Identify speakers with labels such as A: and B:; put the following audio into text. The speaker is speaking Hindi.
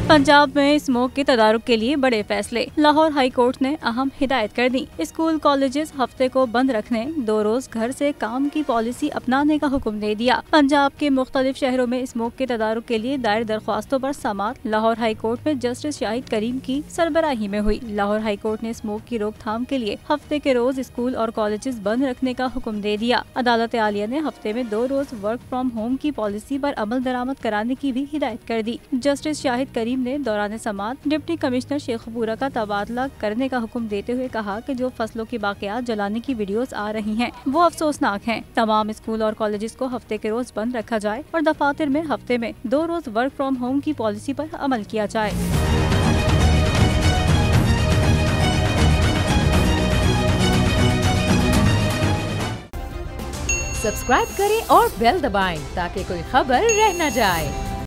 A: पंजाब में स्मोक के तदारुक के लिए बड़े फैसले। लाहौर हाई कोर्ट ने अहम हिदायत कर दी। स्कूल कॉलेजेस हफ्ते को बंद रखने, 2 रोज घर से काम की पॉलिसी अपनाने का हुक्म दे दिया। पंजाब के मुख्तलिफ शहरों में स्मोक के तदारुक के लिए दायर दरख्वास्तों पर समाअत लाहौर हाई कोर्ट में जस्टिस शाहिद करीम की सरबराही में हुई। लाहौर हाई कोर्ट ने स्मोक की रोकथाम के लिए हफ्ते के रोज स्कूल और कॉलेजेस बंद रखने का हुक्म दे दिया। अदालत आलिया ने हफ्ते में 2 रोज वर्क फ्रॉम होम की पॉलिसी पर अमल दरामद कराने की भी हिदायत कर दी। जस्टिस शाहिद करीम ने दौरान समाअत डिप्टी कमिश्नर शेखपुरा का तबादला करने का हुक्म देते हुए कहा कि जो फसलों की बाक़ियात जलाने की वीडियोस आ रही हैं, वो अफसोसनाक हैं। तमाम स्कूल और कॉलेजेस को हफ्ते के रोज बंद रखा जाए और दफातर में हफ्ते में 2 रोज वर्क फ्रॉम होम की पॉलिसी पर अमल किया जाए।
B: सब्सक्राइब करें और बेल दबाएं ताकि कोई खबर रह न जाए।